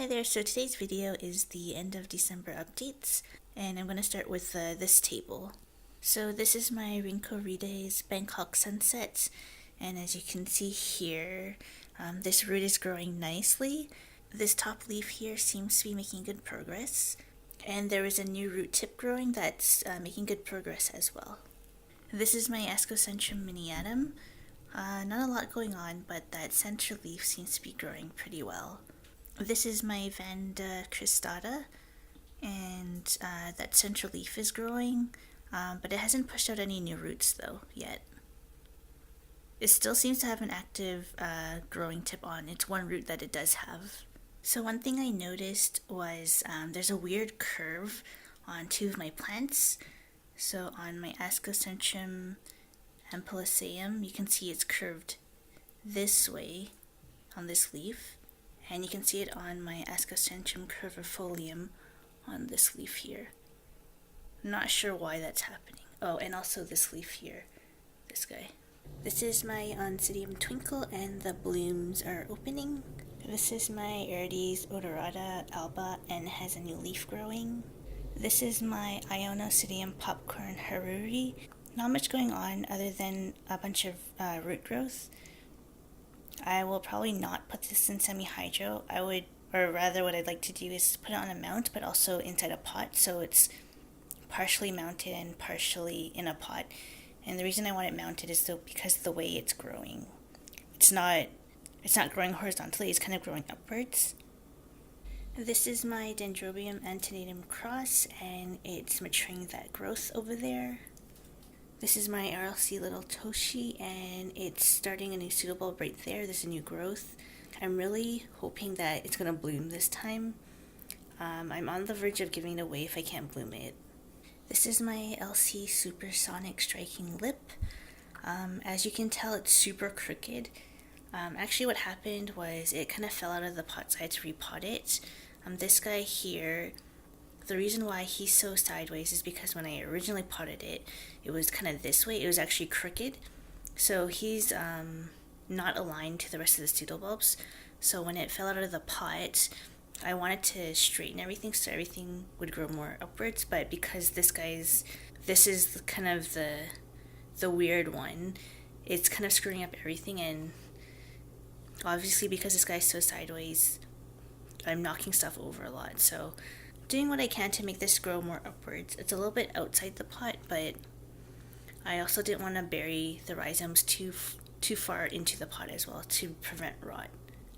Hi there, so today's video is the end of December updates, and I'm going to start with this table. So this is my Rynchorides Bangkok sunsets, and as you can see here, this root is growing nicely. This top leaf here seems to be making good progress, and there is a new root tip growing that's making good progress as well. This is my Ascocentrum miniatum. Not a lot going on, but that center leaf seems to be growing pretty well. This is my Vanda cristata, and that central leaf is growing, but it hasn't pushed out any new roots though yet. It still seems to have an active growing tip on its one root that it does have. So one thing I noticed was there's a weird curve on two of my plants. So on my Ascocentrum ampullaceum, you can see it's curved this way on this leaf. And you can see it on my Ascocentrum curvifolium on this leaf here. I'm not sure why that's happening. Oh, and also this leaf here, this guy. This is my Oncidium Twinkle, and the blooms are opening. This is my Aerides odorata alba, and has a new leaf growing. This is my Ionocidium popcorn Haruri. Not much going on other than a bunch of root growth. I will probably not put this in semi-hydro. What I'd like to do is put it on a mount, but also inside a pot, so it's partially mounted and partially in a pot. And the reason I want it mounted is because of the way it's growing. It's not growing horizontally, it's kind of growing upwards. This is my Dendrobium antennatum cross, and it's maturing that growth over there. This is my RLC little Toshie, and it's starting a new pseudobulb right there. There's a new growth. I'm really hoping that it's going to bloom this time. I'm on the verge of giving it away if I can't bloom it. This is my LC Supersonic Striking Lip. As you can tell, it's super crooked. Actually what happened was it kind of fell out of the pot, so I had to repot it. This guy here, the reason why he's so sideways is because when I originally potted it, it was kind of this way. It was actually crooked. So he's not aligned to the rest of the pseudobulbs. So when it fell out of the pot, I wanted to straighten everything so everything would grow more upwards. But because this is kind of the weird one, it's kind of screwing up everything. And obviously because this guy's so sideways, I'm knocking stuff over a lot. So doing what I can to make this grow more upwards. It's a little bit outside the pot, but I also didn't want to bury the rhizomes too far into the pot as well to prevent rot.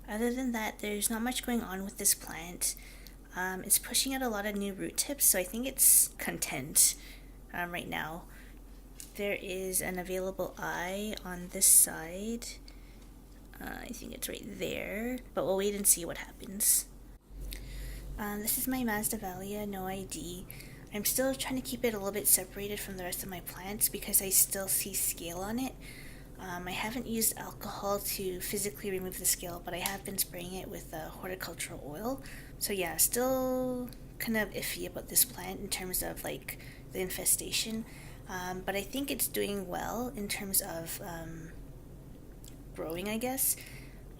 Other than that, there's not much going on with this plant. It's pushing out a lot of new root tips, so I think it's content right now. There is an available eye on this side. I think it's right there, but we'll wait and see what happens. This is my Masdevallia NOID. I'm still trying to keep it a little bit separated from the rest of my plants because I still see scale on it. I haven't used alcohol to physically remove the scale, but I have been spraying it with horticultural oil. So yeah, still kind of iffy about this plant in terms of like the infestation. But I think it's doing well in terms of growing, I guess.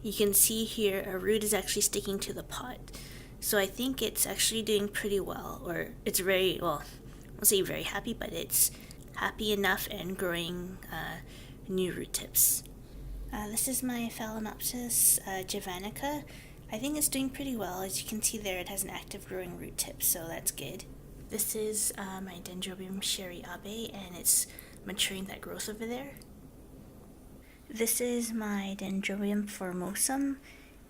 You can see here a root is actually sticking to the pot. So I think it's actually doing pretty well, or it's very, well, I won't say very happy, but it's happy enough and growing new root tips. This is my Phalaenopsis javanica. I think it's doing pretty well. As you can see there, it has an active growing root tip, so that's good. This is my Dendrobium Sherry Abe, and it's maturing that growth over there. This is my Dendrobium formosum.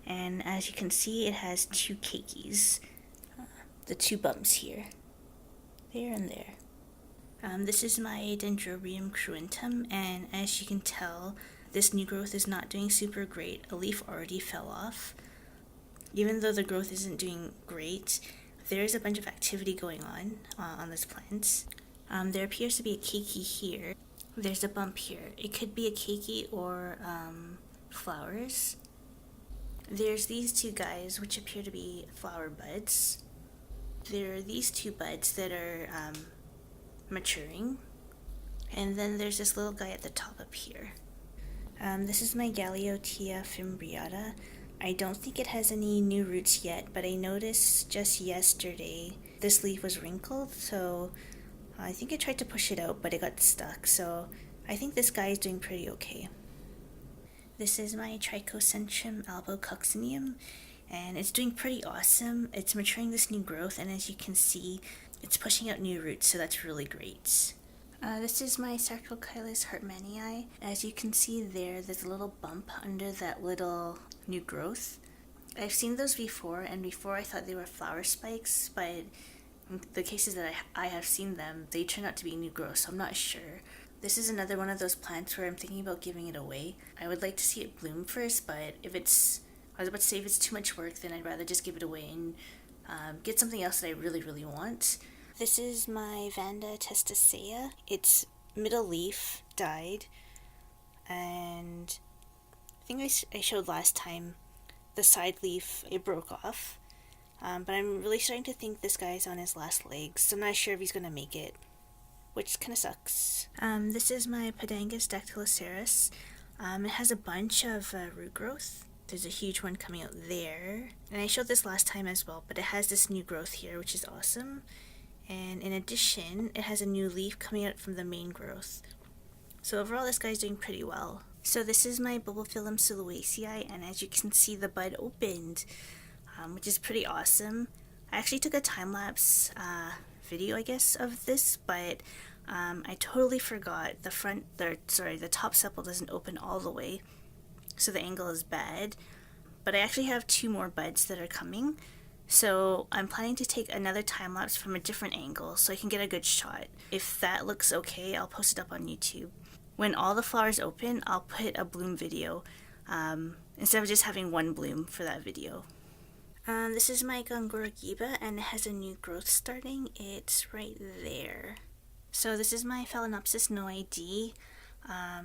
And as you can see, it has two keikis, the two bumps here, there and there. This is my Dendrobium cruentum, and as you can tell, this new growth is not doing super great. A leaf already fell off. Even though the growth isn't doing great, there is a bunch of activity going on this plant. There appears to be a keiki here. There's a bump here. It could be a keiki or flowers. There's these two guys, which appear to be flower buds. There are these two buds that are maturing. And then there's this little guy at the top up here. This is my Galeottia fimbriata. I don't think it has any new roots yet, but I noticed just yesterday this leaf was wrinkled, so I think I tried to push it out, but it got stuck, so I think this guy is doing pretty okay. This is my Trichocentrum albococcineum, and it's doing pretty awesome. It's maturing this new growth, and as you can see, it's pushing out new roots, so that's really great. This is my Sarcochilus hartmanii. As you can see there's a little bump under that little new growth. I've seen those before, and before I thought they were flower spikes, but in the cases that I have seen them, they turn out to be new growth, so I'm not sure. This is another one of those plants where I'm thinking about giving it away. I would like to see it bloom first, but I was about to say if it's too much work, then I'd rather just give it away and get something else that I really, really want. This is my Vanda testacea. Its middle leaf died, and I think I showed last time the side leaf, it broke off. But I'm really starting to think this guy's on his last legs, so I'm not sure if he's going to make it, which kind of sucks. This is my Podangus dactyloceras. It has a bunch of root growth. There's a huge one coming out there. And I showed this last time as well, but it has this new growth here, which is awesome. And in addition, it has a new leaf coming out from the main growth. So overall, this guy's doing pretty well. So this is my Bulbophyllum psiloaceae, and as you can see, the bud opened, which is pretty awesome. I actually took a time-lapse video, I guess, of this, but I totally forgot the top sepal doesn't open all the way, so the angle is bad. But I actually have 2 more buds that are coming, so I'm planning to take another time-lapse from a different angle so I can get a good shot. If that looks okay, I'll post it up on YouTube. When all the flowers open, I'll put a bloom video instead of just having one bloom for that video. This is my Gongorogiba, and it has a new growth starting. It's right there. So this is my Phalaenopsis NOID.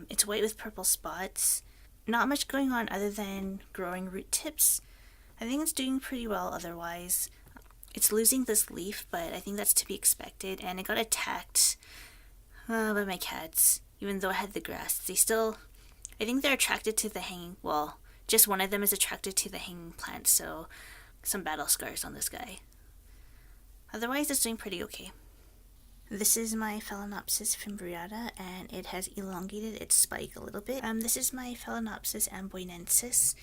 It's white with purple spots. Not much going on other than growing root tips. I think it's doing pretty well otherwise. It's losing this leaf, but I think that's to be expected, and it got attacked by my cats. Even though I had the grass, I think they're attracted to the hanging, well, just one of them is attracted to the hanging plant, so some battle scars on this guy. Otherwise, it's doing pretty okay. This is my Phalaenopsis fimbriata, and it has elongated its spike a little bit. This is my Phalaenopsis amboinensis.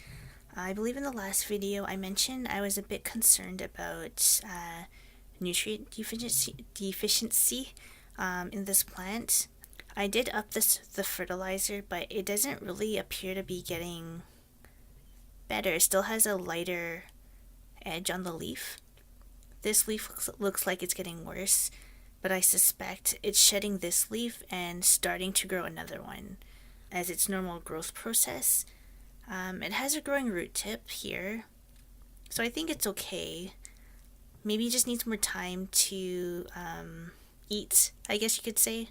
I believe in the last video I mentioned I was a bit concerned about nutrient deficiency in this plant. I did up the fertilizer, but it doesn't really appear to be getting better. It still has a lighter edge on the leaf. This leaf looks like it's getting worse, but I suspect it's shedding this leaf and starting to grow another one as its normal growth process. It has a growing root tip here, so I think it's okay. Maybe it just needs more time to eat, I guess you could say.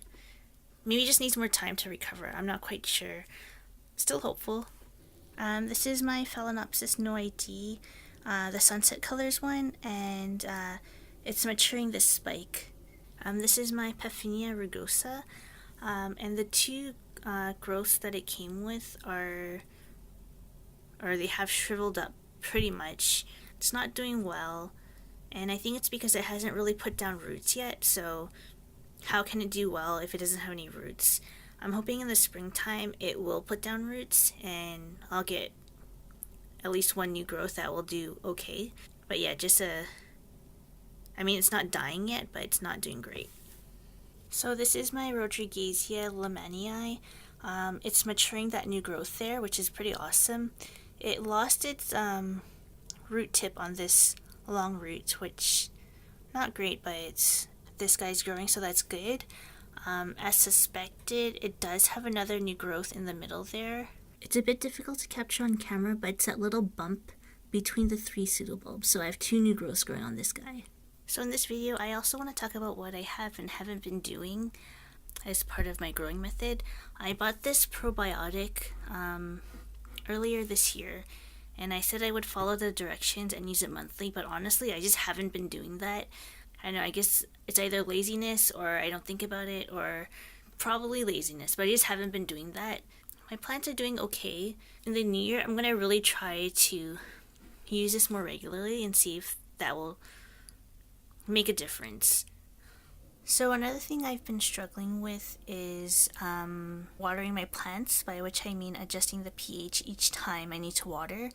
Maybe it just needs more time to recover. I'm not quite sure. Still hopeful. This is my Phalaenopsis NOID, the sunset colors one, and it's maturing this spike. This is my Paphinia rugosa, and the 2 growths that it came with they have shriveled up pretty much. It's not doing well, and I think it's because it hasn't really put down roots yet, so how can it do well if it doesn't have any roots? I'm hoping in the springtime it will put down roots and I'll get at least one new growth that will do okay. But yeah, it's not dying yet, but it's not doing great. So this is my Rodriguezia lemanii. It's maturing that new growth there, which is pretty awesome. It lost its root tip on this long root, which not great, but this guy's growing, so that's good. As suspected, it does have another new growth in the middle there. It's a bit difficult to capture on camera, but it's that little bump between the 3 pseudobulbs, so I have 2 new growths growing on this guy. So in this video, I also want to talk about what I have and haven't been doing as part of my growing method. I bought this probiotic earlier this year, and I said I would follow the directions and use it monthly, but honestly, I just haven't been doing that. I know, I guess it's either laziness or I don't think about it, or probably laziness, but I just haven't been doing that. my plants are doing okay. In the new year, I'm going to really try to use this more regularly and see if that will make a difference. So another thing I've been struggling with is watering my plants, by which I mean adjusting the pH each time I need to water.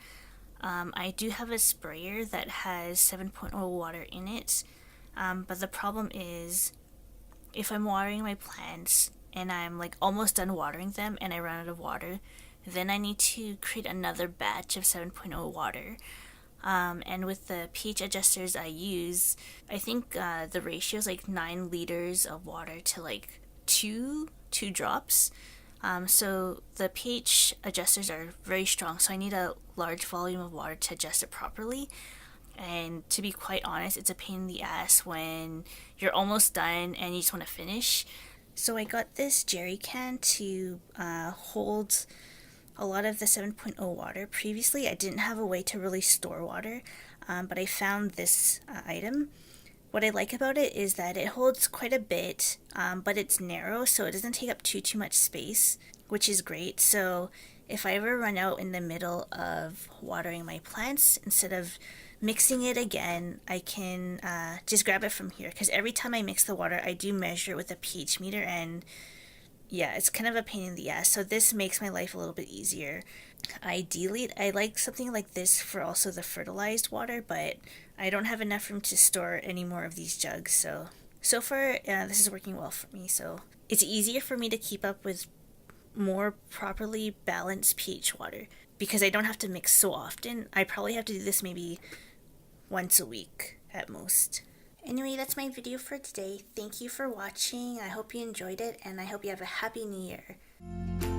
I do have a sprayer that has 7.0 water in it, but the problem is if I'm watering my plants and I'm like almost done watering them and I run out of water, then I need to create another batch of 7.0 water. And with the pH adjusters I use, I think the ratio is like 9 liters of water to like two drops. So the pH adjusters are very strong, so I need a large volume of water to adjust it properly. And to be quite honest, it's a pain in the ass when you're almost done and you just want to finish. So I got this jerry can to hold a lot of the 7.0 water. Previously, I didn't have a way to really store water, but I found this item. What I like about it is that it holds quite a bit, but it's narrow, so it doesn't take up too much space, which is great. So if I ever run out in the middle of watering my plants, instead of mixing it again, I can just grab it from here, because every time I mix the water, I do measure it with a pH meter, and yeah, it's kind of a pain in the ass. So this makes my life a little bit easier. Ideally, I like something like this for also the fertilized water, but I don't have enough room to store any more of these jugs. So far, this is working well for me. So it's easier for me to keep up with more properly balanced pH water because I don't have to mix so often. I probably have to do this maybe once a week at most. Anyway, that's my video for today. Thank you for watching. I hope you enjoyed it, and I hope you have a happy new year.